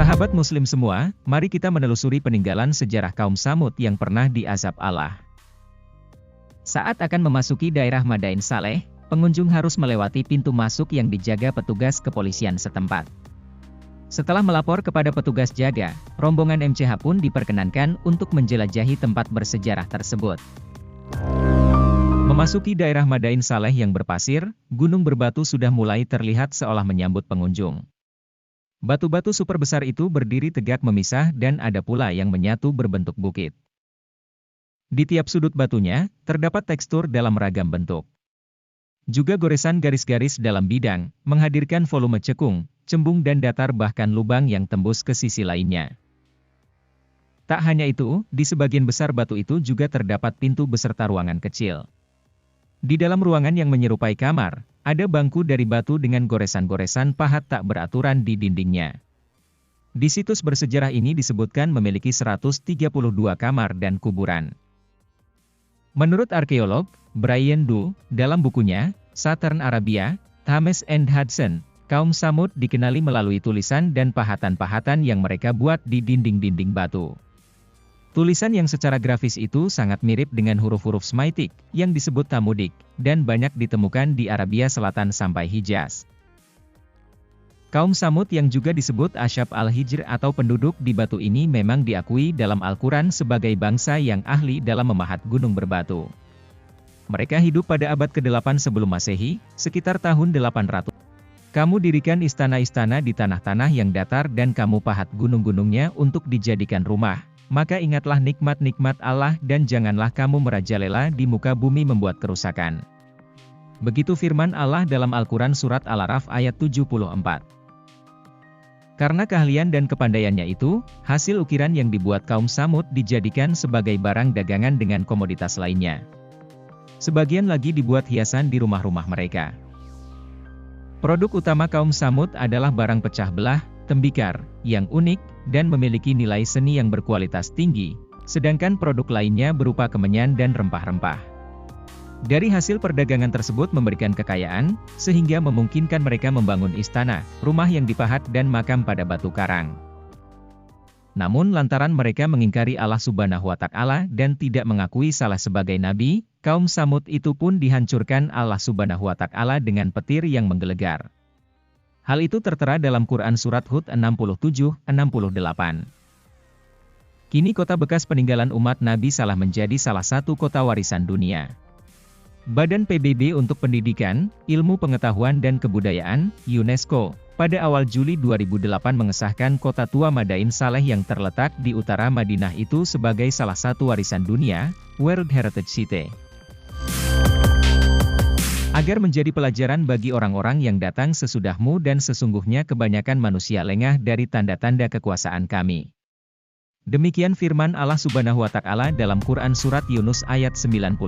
Sahabat muslim semua, mari kita menelusuri peninggalan sejarah kaum Tsamud yang pernah diazab Allah. Saat akan memasuki daerah Madain Saleh, pengunjung harus melewati pintu masuk yang dijaga petugas kepolisian setempat. Setelah melapor kepada petugas jaga, rombongan MCH pun diperkenankan untuk menjelajahi tempat bersejarah tersebut. Memasuki daerah Madain Saleh yang berpasir, gunung berbatu sudah mulai terlihat seolah menyambut pengunjung. Batu-batu super besar itu berdiri tegak memisah dan ada pula yang menyatu berbentuk bukit. Di tiap sudut batunya, terdapat tekstur dalam ragam bentuk. Juga goresan garis-garis dalam bidang, menghadirkan volume cekung, cembung dan datar bahkan lubang yang tembus ke sisi lainnya. Tak hanya itu, di sebagian besar batu itu juga terdapat pintu beserta ruangan kecil. Di dalam ruangan yang menyerupai kamar, ada bangku dari batu dengan goresan-goresan pahat tak beraturan di dindingnya. Di situs bersejarah ini disebutkan memiliki 132 kamar dan kuburan. Menurut arkeolog Brian Dew, dalam bukunya, Southern Arabia, Thames and Hudson, kaum Tsamud dikenali melalui tulisan dan pahatan-pahatan yang mereka buat di dinding-dinding batu. Tulisan yang secara grafis itu sangat mirip dengan huruf-huruf Semitic, yang disebut Tamudik, dan banyak ditemukan di Arabia Selatan sampai Hijaz. Kaum Tsamud yang juga disebut Asyab al-Hijr atau penduduk di batu ini memang diakui dalam Al-Quran sebagai bangsa yang ahli dalam memahat gunung berbatu. Mereka hidup pada abad ke-8 sebelum Masehi, sekitar tahun 800. Kamu dirikan istana-istana di tanah-tanah yang datar dan kamu pahat gunung-gunungnya untuk dijadikan rumah. Maka ingatlah nikmat-nikmat Allah dan janganlah kamu merajalela di muka bumi membuat kerusakan. Begitu firman Allah dalam Al-Quran Surat Al-A'raf ayat 74. Karena keahlian dan kepandaiannya itu, hasil ukiran yang dibuat kaum Tsamud dijadikan sebagai barang dagangan dengan komoditas lainnya. Sebagian lagi dibuat hiasan di rumah-rumah mereka. Produk utama kaum Tsamud adalah barang pecah belah, tembikar, yang unik, dan memiliki nilai seni yang berkualitas tinggi, sedangkan produk lainnya berupa kemenyan dan rempah-rempah. Dari hasil perdagangan tersebut memberikan kekayaan, sehingga memungkinkan mereka membangun istana, rumah yang dipahat dan makam pada batu karang. Namun lantaran mereka mengingkari Allah Subhanahu wa Ta'ala dan tidak mengakui salah sebagai nabi, kaum Tsamud itu pun dihancurkan Allah Subhanahu wa Ta'ala dengan petir yang menggelegar. Hal itu tertera dalam Quran Surat Hud 67-68. Kini kota bekas peninggalan umat Nabi Saleh menjadi salah satu kota warisan dunia. Badan PBB untuk Pendidikan, Ilmu Pengetahuan dan Kebudayaan, UNESCO, pada awal Juli 2008 mengesahkan kota tua Madain Saleh yang terletak di utara Madinah itu sebagai salah satu warisan dunia, World Heritage Site. Agar menjadi pelajaran bagi orang-orang yang datang sesudahmu dan sesungguhnya kebanyakan manusia lengah dari tanda-tanda kekuasaan kami. Demikian firman Allah Subhanahu wa Ta'ala dalam Quran Surat Yunus ayat 92.